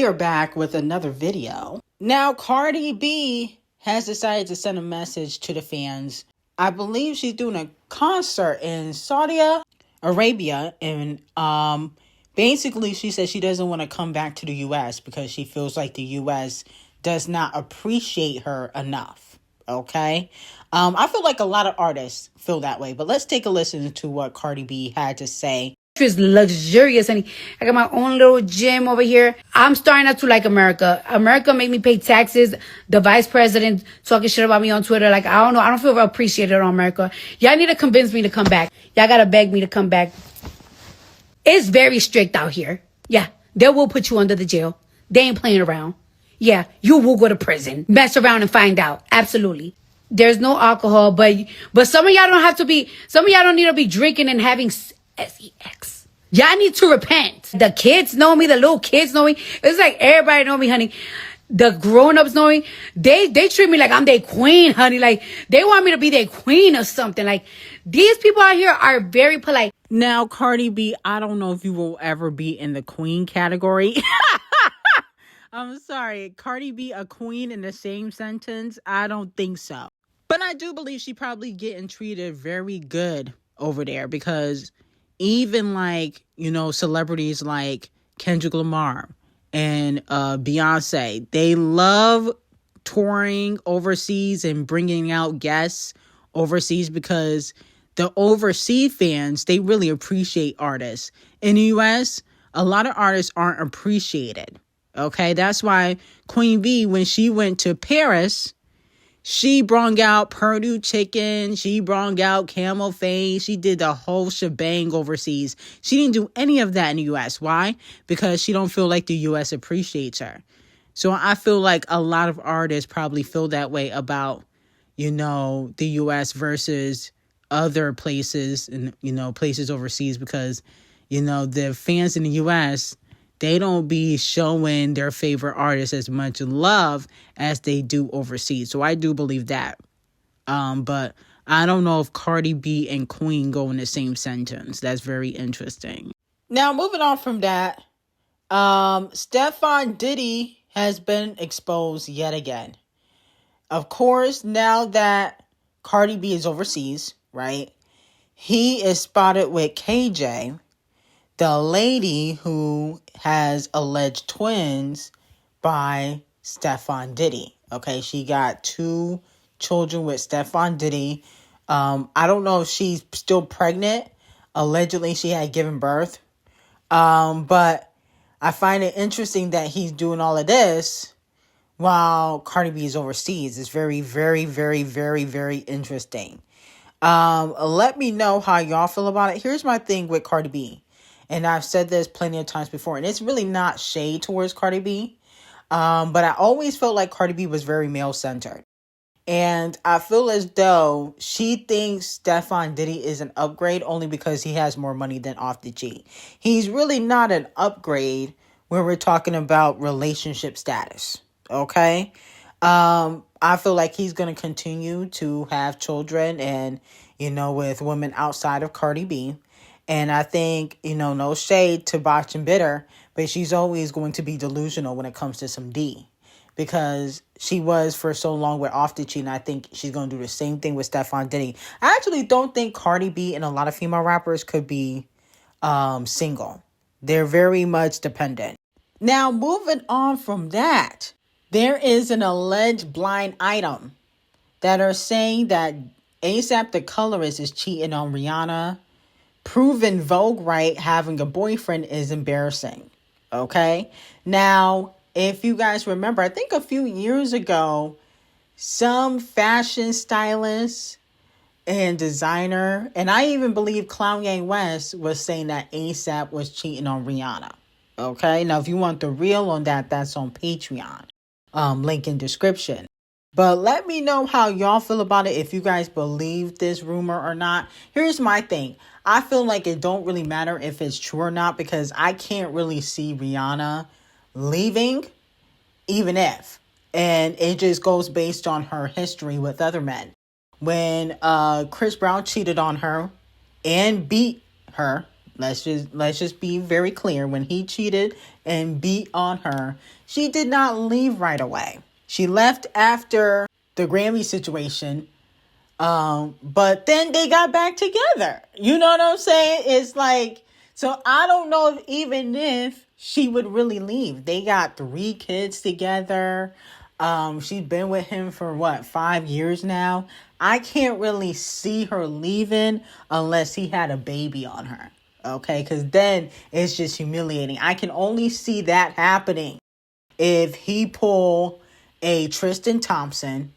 are back with another video. Now, Cardi B has decided to send a message to the fans. I believe she's doing a concert in Saudi Arabia, and basically she says she doesn't want to come back to the U.S. because she feels like the U.S. does not appreciate her enough. Okay? I feel like a lot of artists feel that way, but let's take a listen to what Cardi B had to say. It's luxurious, honey. I got my own little gym over here. I'm starting not to like America. America make me pay taxes. The vice president talking shit about me on Twitter. Like, I don't know. I don't feel appreciated on America. Y'all need to convince me to come back. Y'all gotta beg me to come back. It's very strict out here. Yeah, they will put you under the jail. They ain't playing around. Yeah, you will go to prison. Mess around and find out. Absolutely. There's no alcohol, but some of y'all don't have to be, some of y'all don't need to be drinking and having sex. Y'all need to repent. The kids know me, the little kids know me. It's like everybody know me, honey. The grown-ups know me. They treat me like I'm their queen, honey. Like, they want me to be their queen or something. Like, these people out here are very polite. Now, Cardi B, I don't know if you will ever be in the queen category. I'm sorry. Cardi B, a queen in the same sentence? I don't think so. But I do believe she probably getting treated very good over there because even like, you know, celebrities like Kendrick Lamar and Beyonce, they love touring overseas and bringing out guests overseas because the overseas fans, they really appreciate artists. In the U.S., a lot of artists aren't appreciated. Okay, that's why Queen Bee, when she went to Paris, she brought out Purdue chicken. She brought out camel face. She did the whole shebang overseas. She didn't do any of that in the U.S. Why? Because she don't feel like the U.S. appreciates her. So I feel like a lot of artists probably feel that way about, you know, the U.S. versus other places and, you know, places overseas because, you know, the fans in the U.S., they don't be showing their favorite artists as much love as they do overseas. So I do believe that. But I don't know if Cardi B and Queen go in the same sentence. That's very interesting. Now, moving on from that, Stefon Diddy has been exposed yet again. Of course, now that Cardi B is overseas, right? He is spotted with KJ, the lady who has alleged twins by Stefon Diddy. Okay, she got 2 children with Stefon Diddy. I don't know if she's still pregnant. Allegedly, she had given birth. But I find it interesting that he's doing all of this while Cardi B is overseas. It's very, very, very, very, very interesting. Let me know how y'all feel about it. Here's my thing with Cardi B. And I've said this plenty of times before, and it's really not shade towards Cardi B. But I always felt like Cardi B was very male-centered. And I feel as though she thinks Stefon Diddy is an upgrade only because he has more money than Off the G. He's really not an upgrade when we're talking about relationship status. Okay? I feel like he's going to continue to have children and, you know, with women outside of Cardi B. And I think, you know, no shade to Botch and Bitter, but she's always going to be delusional when it comes to some D. Because she was for so long with Off the G, and I think she's going to do the same thing with Stefon Diddy. I actually don't think Cardi B and a lot of female rappers could be single. They're very much dependent. Now, moving on from that, there is an alleged blind item that are saying that Asäp the colorist is cheating on Rihanna. Proven Vogue right having a boyfriend is embarrassing. Okay? Now, if you guys remember, I think a few years ago, some fashion stylist and designer, and I even believe G0ES was saying that Asäp was cheating on Rihanna. Okay? Now, if you want the real on that, that's on Patreon. Link in description. But let me know how y'all feel about it, if you guys believe this rumor or not. Here's my thing. I feel like it don't really matter if it's true or not because I can't really see Rihanna leaving, even if. And it just goes based on her history with other men. When Chris Brown cheated on her and beat her, Let's just be very clear. When he cheated and beat on her, she did not leave right away. She left after the Grammy situation. But then they got back together. You know what I'm saying? It's like, so I don't know if she would really leave. They got 3 kids together. She's been with him for 5 years now. I can't really see her leaving unless he had a baby on her. Okay, because then it's just humiliating. I can only see that happening if he pull a Tristan Thompson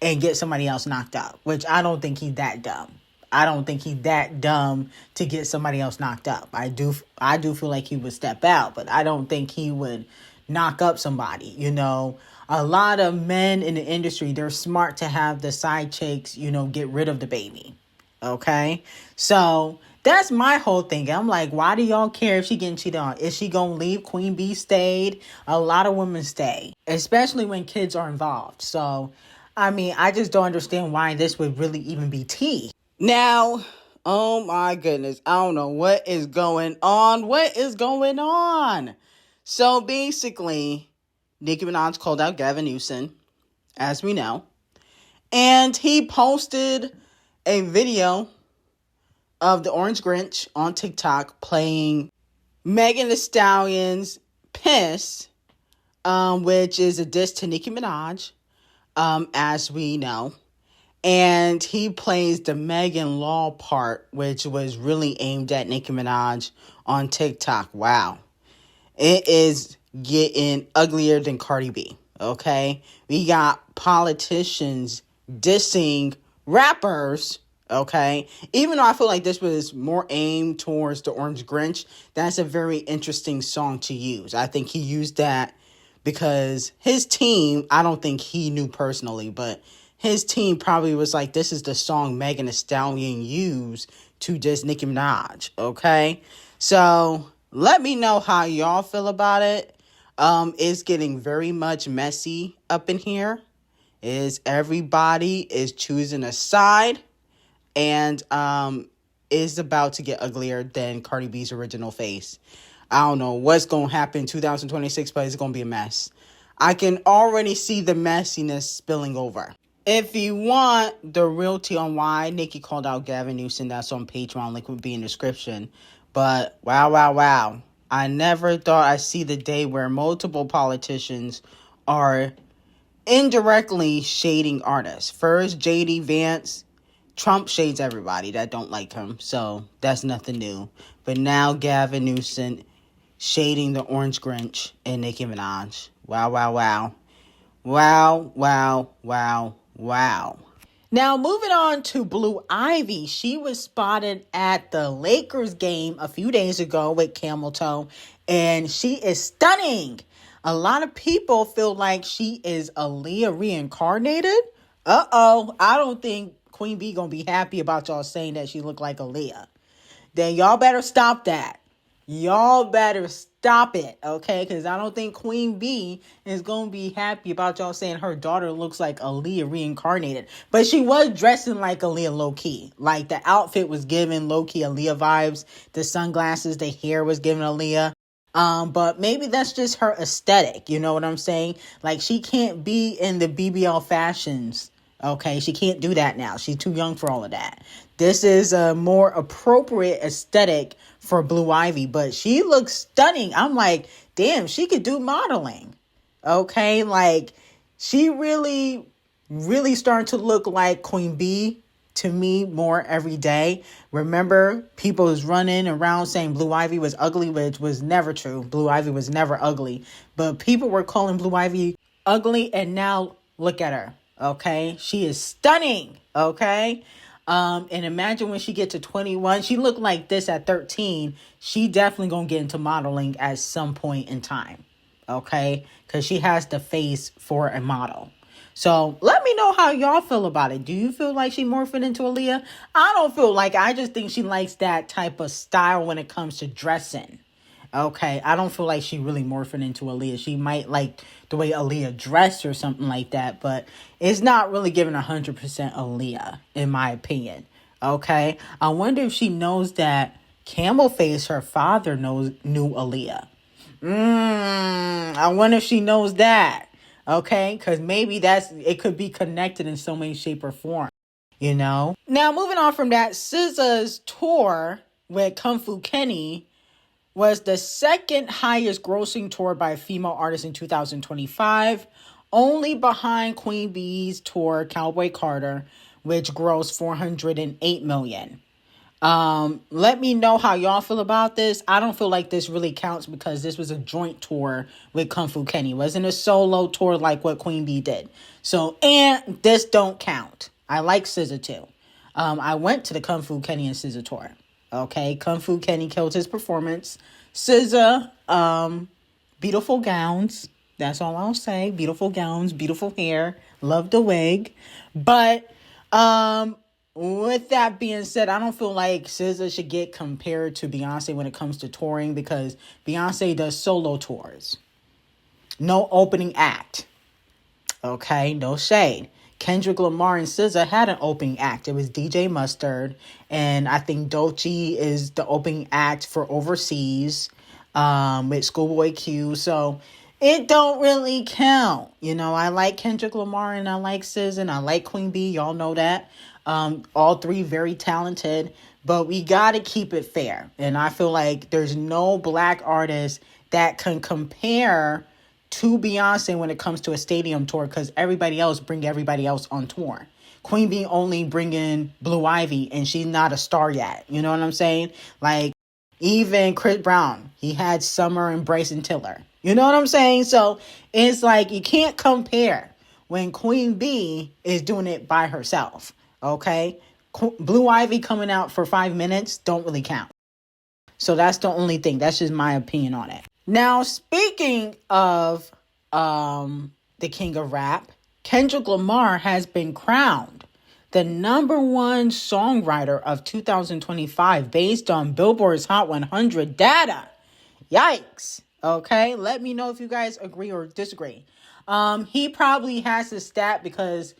and get somebody else knocked out, which I don't think he's that dumb. I don't think he's that dumb to get somebody else knocked up. I do feel like he would step out, but I don't think he would knock up somebody. You know, a lot of men in the industry, they're smart to have the side chicks, get rid of the baby. Okay? So that's my whole thing. I'm like, why do y'all care if she getting cheated on? Is she going to leave? Queen B stayed. A lot of women stay, especially when kids are involved. So, I mean, I just don't understand why this would really even be tea. Now, oh my goodness, I don't know what is going on. What is going on? So basically, Nicki Minaj called out Gavin Newsom, as we know, and he posted a video of the Orange Grinch on TikTok playing Megan Thee Stallion's Piss, which is a diss to Nicki Minaj, as we know. And he plays the Megan Law part, which was really aimed at Nicki Minaj on TikTok. Wow. It is getting uglier than Cardi B, okay? We got politicians dissing rappers, okay? Even though I feel like this was more aimed towards the Orange Grinch, that's a very interesting song to use. I think he used that because his team, I don't think he knew personally, but his team probably was like, this is the song Megan Thee Stallion used to diss Nicki Minaj, okay? So let me know how y'all feel about it. It's getting very much messy up in here. Everybody is choosing a side, and is about to get uglier than Cardi B's original face. I don't know what's going to happen in 2026, but it's going to be a mess. I can already see the messiness spilling over. If you want the real tea on why Nicki called out Gavin Newsom, that's on Patreon. Link would be in the description. But wow. I never thought I'd see the day where multiple politicians are indirectly shading artists. First, J.D. Vance. Trump shades everybody that don't like him. So that's nothing new. But now Gavin Newsom shading the Orange Grinch and Nicki Minaj. Wow. Wow. Now, moving on to Blue Ivy. She was spotted at the Lakers game a few days ago with camel toe, and she is stunning. A lot of people feel like she is Aaliyah reincarnated. I don't think Queen B gonna be happy about y'all saying that she looked like Aaliyah. Then y'all better stop that. Y'all better stop it, okay? Because I don't think Queen B is going to be happy about y'all saying her daughter looks like Aaliyah reincarnated. But she was dressing like Aaliyah low-key. Like, the outfit was giving low-key Aaliyah vibes. The sunglasses, the hair was giving Aaliyah. But maybe that's just her aesthetic, you know what I'm saying? Like, she can't be in the BBL fashions, okay? She can't do that now. She's too young for all of that. This is a more appropriate aesthetic for Blue Ivy, but she looks stunning. I'm like, damn, she could do modeling. Okay, like, she really starting to look like Queen B to me more every day. Remember, people was running around saying Blue Ivy was ugly, which was never true. Blue Ivy was never ugly, but people were calling Blue Ivy ugly, and now look at her. Okay, she is stunning. Okay. And imagine when she get to 21, she looked like this at 13. She definitely gonna get into modeling at some point in time. Okay? Because she has the face for a model. So let me know how y'all feel about it. Do you feel like she morphing into Aaliyah? I don't feel like I just think she likes that type of style when it comes to dressing. Okay, I don't feel like she really morphing into Aaliyah. She might like the way Aaliyah dressed or something like that, but it's not really giving 100% Aaliyah, in my opinion. Okay, I wonder if she knows that Camel Face, her father, knew Aaliyah. I wonder if she knows that. Okay, because maybe it could be connected in so many shape or form. You know. Now moving on from that, SZA's tour with Kung Fu Kenny was the second highest grossing tour by a female artist in 2025, only behind Queen Bee's tour Cowboy Carter, which grossed $408 million. Let me know how y'all feel about this. I don't feel like this really counts because this was a joint tour with Kung Fu Kenny. It wasn't a solo tour like what Queen Bee did. So, and this don't count. I like SZA too. I went to the Kung Fu Kenny and SZA tour. Okay, Kung Fu Kenny killed his performance. SZA, beautiful gowns. That's all I'll say. Beautiful gowns, beautiful hair. Love the wig. But, with that being said, I don't feel like SZA should get compared to Beyonce when it comes to touring because Beyonce does solo tours. No opening act. Okay, no shade. Kendrick Lamar and SZA had an opening act. It was DJ Mustard, and I think Dolce is the opening act for Overseas with Schoolboy Q. So it don't really count. You know, I like Kendrick Lamar and I like SZA and I like Queen Bee. Y'all know that. All three very talented, but we got to keep it fair. And I feel like there's no black artist that can compare to Beyonce when it comes to a stadium tour because everybody else bring everybody else on tour. Queen Bee only bring in Blue Ivy and she's not a star yet. You know what I'm saying? Like even Chris Brown, he had Summer and Bryson Tiller. You know what I'm saying? So it's like you can't compare when Queen Bee is doing it by herself. Okay? Blue Ivy coming out for 5 minutes don't really count. So that's the only thing. That's just my opinion on it. Now, speaking of the king of rap, Kendrick Lamar has been crowned the number one songwriter of 2025 based on Billboard's Hot 100 data. Yikes. Okay, let me know if you guys agree or disagree. He probably has this stat because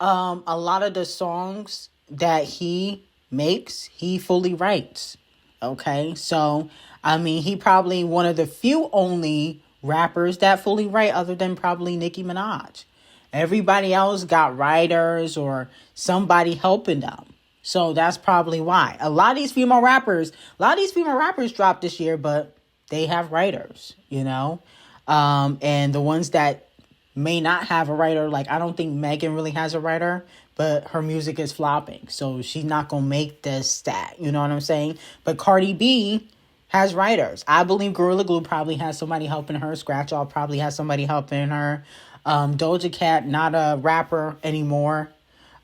a lot of the songs that he makes, he fully writes. Okay, so I mean, he probably one of the few only rappers that fully write other than probably Nicki Minaj. Everybody else got writers or somebody helping them. So that's probably why. A lot of these female rappers dropped this year, but they have writers, you know? And the ones that may not have a writer, like I don't think Megan really has a writer, but her music is flopping. So she's not going to make this stat, you know what I'm saying? But Cardi B has writers. I believe Gorilla Glue probably has somebody helping her. Scratch All probably has somebody helping her. Doja Cat, not a rapper anymore.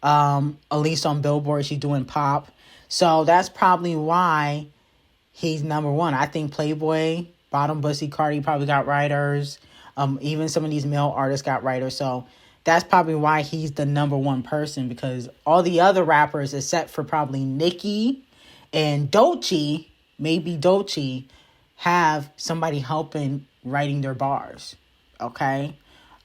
At least on Billboard, she's doing pop. So that's probably why he's number one. I think Playboy, Bottom Bussy, Cardi probably got writers. Even some of these male artists got writers. So that's probably why he's the number one person, because all the other rappers, except for probably Nicki and Dolce, maybe Dolce, have somebody helping writing their bars. Okay?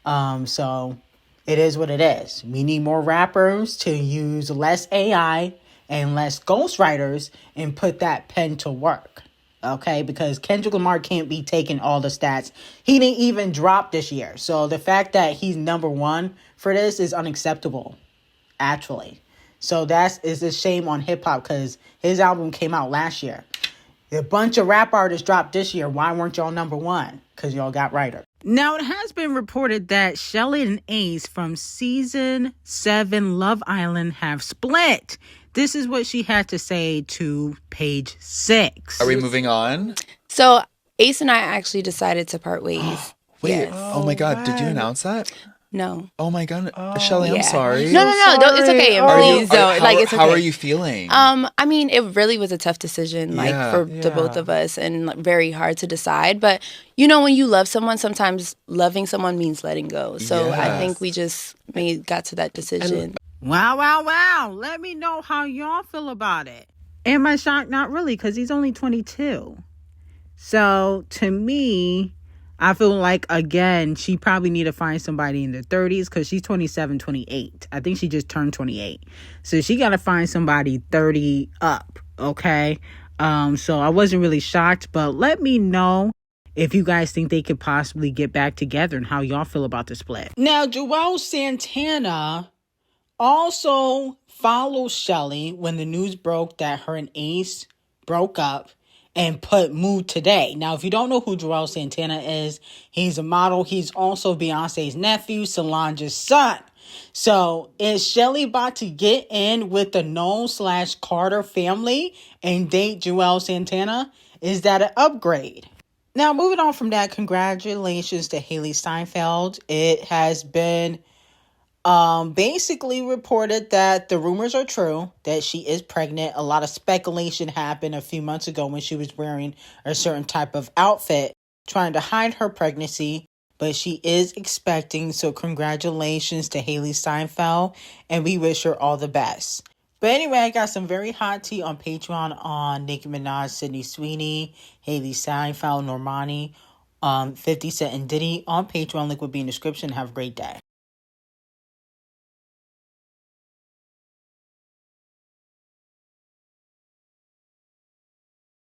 So it is what it is. We need more rappers to use less AI and less ghostwriters and put that pen to work. Okay, because Kendrick Lamar can't be taking all the stats. He didn't even drop this year. So the fact that he's number one for this is unacceptable, actually. So is a shame on hip hop because his album came out last year. A bunch of rap artists dropped this year. Why weren't y'all number one? Because y'all got writers. Now, it has been reported that Chellÿ and Ace from season 7 Love Island have split. This is what she had to say to Page 6. Are we moving on? So Ace and I actually decided to part ways. Wait, Yes. oh my God, did you announce that? No. Oh my God, Chellÿ, Yeah. I'm sorry. No, don't, it's okay. Are you- Please don't. how, Like, it's okay. how are you feeling? I mean, it really was a tough decision, like for the both Yeah. of us, and like, very hard to decide. But you know, when you love someone, sometimes loving someone means letting go. So I Yes. think we just got to that decision. Wow. Let me know how y'all feel about it. Am I shocked? Not really, because he's only 22. So to me, I feel like, again, she probably need to find somebody in their 30s because she's 27, 28. I think she just turned 28. So she got to find somebody 30 up, okay? So I wasn't really shocked, but let me know if you guys think they could possibly get back together and how y'all feel about the split. Now, Joelle Santana also followed Chellÿ when the news broke that her and Ace broke up and put Mood Today. Now, if you don't know who Joelle Santana is, he's a model. He's also Beyonce's nephew, Solange's son. So is Chellÿ about to get in with the Noel/Carter family and date Joelle Santana? Is that an upgrade? Now, moving on from that, congratulations to Hailee Steinfeld. It has been basically reported that the rumors are true, that she is pregnant. A lot of speculation happened a few months ago when she was wearing a certain type of outfit, trying to hide her pregnancy, but she is expecting. So congratulations to Hailee Steinfeld, and we wish her all the best. But anyway, I got some very hot tea on Patreon on Nicki Minaj, Sydney Sweeney, Hailee Steinfeld, Normani, 50 Cent and Diddy on Patreon. Link will be in the description. Have a great day.